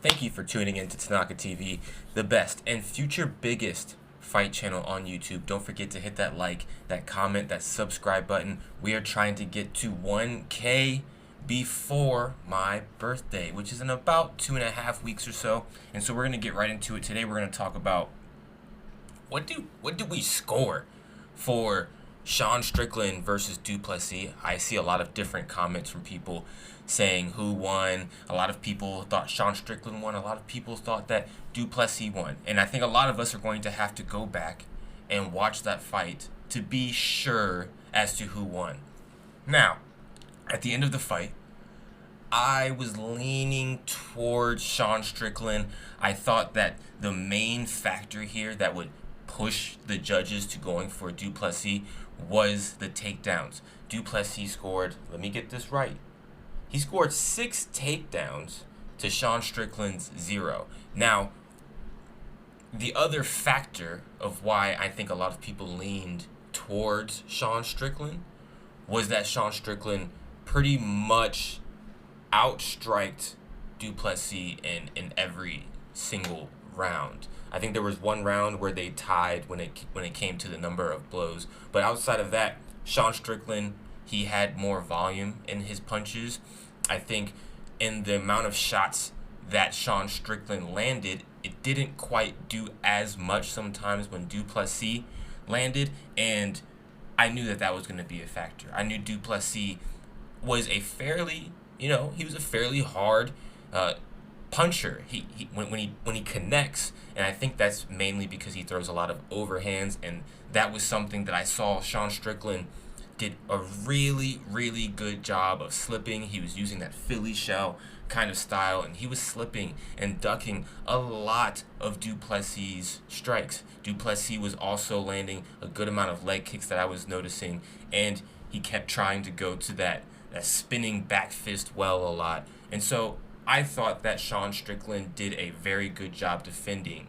Thank you for tuning in to Tanaka TV, the best and future biggest fight channel on YouTube. Don't forget to hit that like, that comment, that subscribe button. We are trying to get to 1K before my birthday, which is in about 2.5 weeks or so. And so we're going to get right into it. Today we're going to talk about what do we score for Sean Strickland versus Du Plessis. I see a lot of different comments from people saying who won. A lot of people thought Sean Strickland won. A lot of people thought that Du Plessis won. And I think a lot of us are going to have to go back and watch that fight to be sure as to who won. Now, at the end of the fight, I was leaning towards Sean Strickland. I thought that the main factor here that would push the judges to going for Du Plessis was the takedowns. Du Plessis scored, let me get this right, he scored 6 takedowns to Sean Strickland's 0. Now, the other factor of why I think a lot of people leaned towards Sean Strickland was that Sean Strickland pretty much outstriked Du Plessis in every single round. I think there was one round where they tied when it came to the number of blows. But outside of that, Sean Strickland, he had more volume in his punches. I think in the amount of shots that Sean Strickland landed, it didn't quite do as much sometimes when Du Plessis landed. And I knew that was going to be a factor. I knew Du Plessis was a fairly, he was a fairly hard puncher. When he connects, and I think that's mainly because he throws a lot of overhands, and that was something that I saw Sean Strickland did a really, really good job of slipping. He was using that Philly shell kind of style, and he was slipping and ducking a lot of Du Plessis' strikes. Du Plessis was also landing a good amount of leg kicks that I was noticing, and he kept trying to go to that spinning back fist well a lot. And so I thought that Sean Strickland did a very good job defending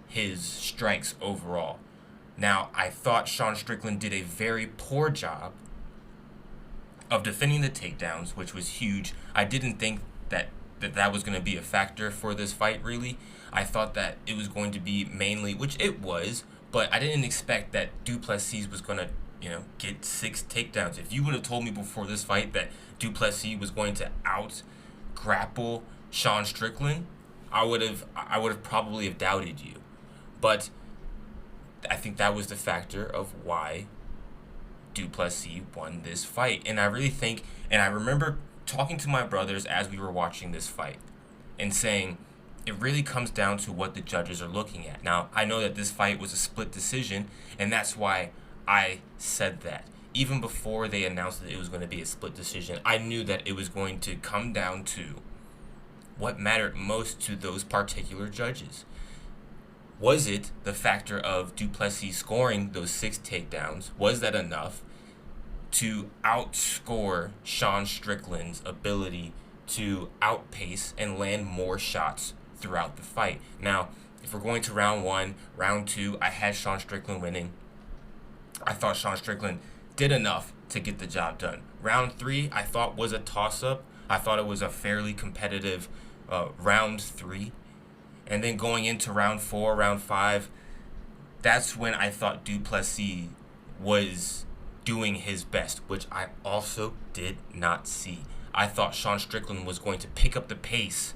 his strikes overall. Now, I thought Sean Strickland did a very poor job of defending the takedowns, which was huge. I didn't think that was going to be a factor for this fight, really. I thought that it was going to be mainly, which it was, but I didn't expect that Du Plessis was going to get 6 takedowns. If you would have told me before this fight that Du Plessis was going to grapple Sean Strickland, I would have probably have doubted you. But I think that was the factor of why Du Plessis won this fight. And I really think, and I remember talking to my brothers as we were watching this fight and saying, it really comes down to what the judges are looking at. Now, I know that this fight was a split decision, and that's why I said that. Even before they announced that it was going to be a split decision, I knew that it was going to come down to what mattered most to those particular judges. Was it the factor of Du Plessis scoring those 6 takedowns? Was that enough to outscore Sean Strickland's ability to outpace and land more shots throughout the fight? Now, if we're going to round 1, round 2, I had Sean Strickland winning. I thought Sean Strickland did enough to get the job done. Round 3, I thought was a toss-up. I thought it was a fairly competitive round 3. And then going into round 4, round 5, that's when I thought Du Plessis was doing his best, which I also did not see. I thought Sean Strickland was going to pick up the pace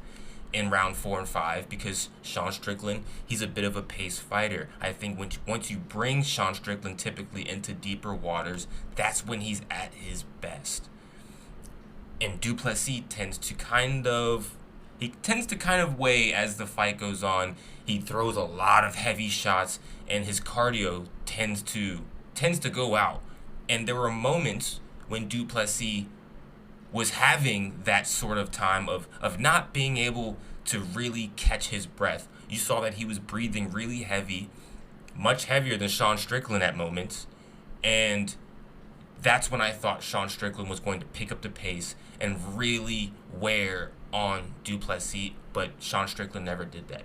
in round 4 and 5 because Sean Strickland, he's a bit of a pace fighter. I think once you bring Sean Strickland typically into deeper waters, that's when he's at his best. And Du Plessis tends to kind of weigh as the fight goes on. He throws a lot of heavy shots, and his cardio tends to go out. And there were moments when Du Plessis was having that sort of time of not being able to really catch his breath. You saw that he was breathing really heavy, much heavier than Sean Strickland at moments. And that's when I thought Sean Strickland was going to pick up the pace and really wear on Du Plessis, but Sean Strickland never did that.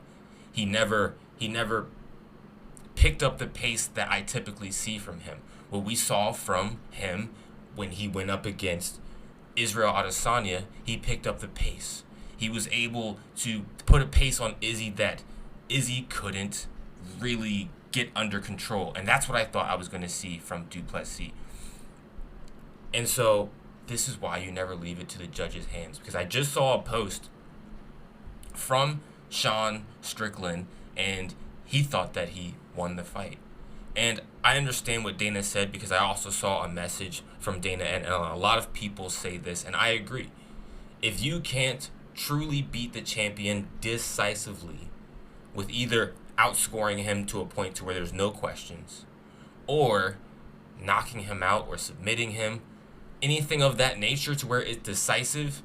He never picked up the pace that I typically see from him. What we saw from him when he went up against Israel Adesanya, he picked up the pace. He was able to put a pace on Izzy that Izzy couldn't really get under control. And that's what I thought I was going to see from Du Plessis. And so this is why you never leave it to the judges' hands. Because I just saw a post from Sean Strickland, and he thought that he won the fight. And I understand what Dana said, because I also saw a message from Dana, and a lot of people say this, and I agree. If you can't truly beat the champion decisively with either outscoring him to a point to where there's no questions, or knocking him out or submitting him, anything of that nature to where it's decisive,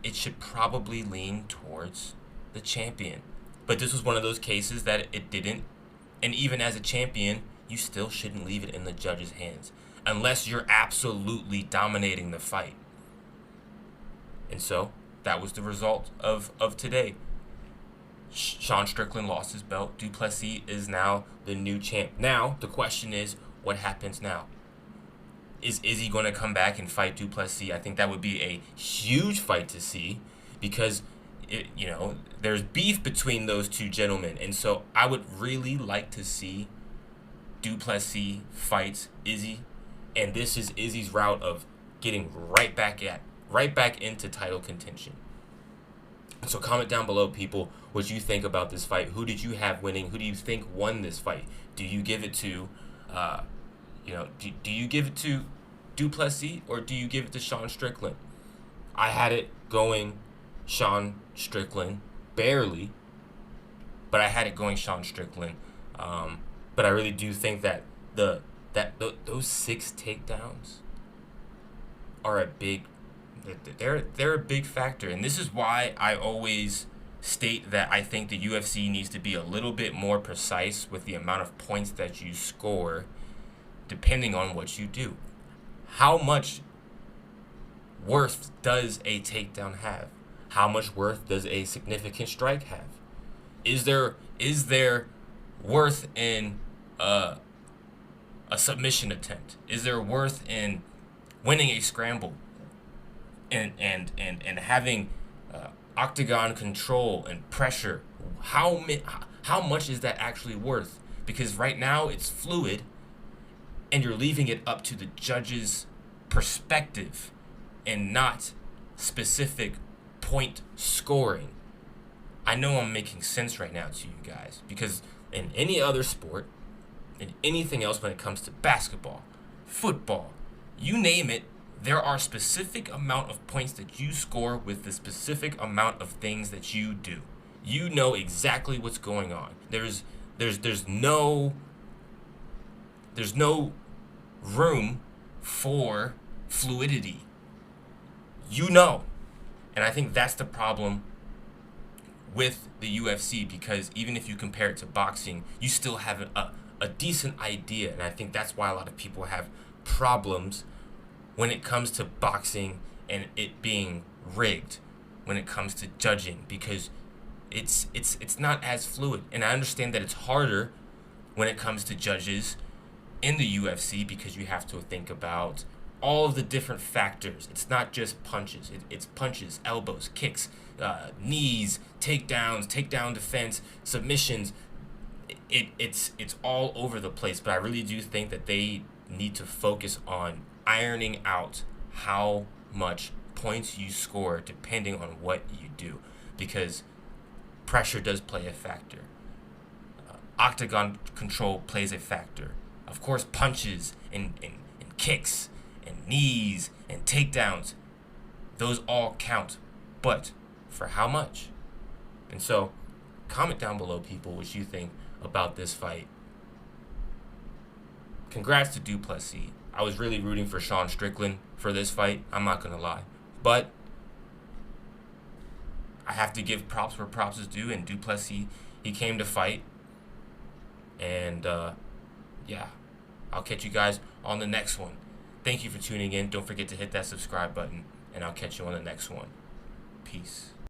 it should probably lean towards the champion. But this was one of those cases that it didn't. And even as a champion, you still shouldn't leave it in the judge's hands unless you're absolutely dominating the fight. And so that was the result of today. Sean Strickland lost his belt. Du Plessis is now the new champ. Now, the question is, what happens now? Is he going to come back and fight Du Plessis? I think that would be a huge fight to see, because there's beef between those two gentlemen. And so I would really like to see Du Plessis fight Izzy. And this is Izzy's route of getting right back into title contention. So comment down below, people, what you think about this fight. Who did you have winning? Who do you think won this fight? Do you give it to, do you give it to Du Plessis, or do you give it to Sean Strickland? I had it going Sean Strickland, barely, but I had it going Sean Strickland. But I really do think that those 6 takedowns are a big factor. And this is why I always state that I think the UFC needs to be a little bit more precise with the amount of points that you score depending on what you do. How much worth does a takedown have? How much worth does a significant strike have? Is there worth in a submission attempt? Is there worth in winning a scramble and having octagon control and pressure? How much is that actually worth? Because right now it's fluid, and you're leaving it up to the judge's perspective and not specific point scoring. I know I'm making sense right now to you guys, because in any other sport, in anything else, when it comes to basketball, football, you name it, there are specific amount of points that you score with the specific amount of things that you do. You know exactly what's going on. There's no room for fluidity. You know. And I think that's the problem with the UFC, because even if you compare it to boxing, you still have a decent idea. And I think that's why a lot of people have problems when it comes to boxing and it being rigged when it comes to judging, because it's not as fluid. And I understand that it's harder when it comes to judges in the UFC, because you have to think about all of the different factors. It's not just punches. It's punches, elbows, kicks, knees, takedowns, takedown defense, submissions. It's all over the place. But I really do think that they need to focus on ironing out how much points you score depending on what you do, because pressure does play a factor. Octagon control plays a factor. Of course, punches and kicks and knees and takedowns, those all count. But for how much? And so, comment down below, people, what you think about this fight. Congrats to Du Plessis. I was really rooting for Sean Strickland for this fight, I'm not going to lie. But I have to give props where props is due, and Du Plessis, he came to fight. And, yeah, I'll catch you guys on the next one. Thank you for tuning in. Don't forget to hit that subscribe button, and I'll catch you on the next one. Peace.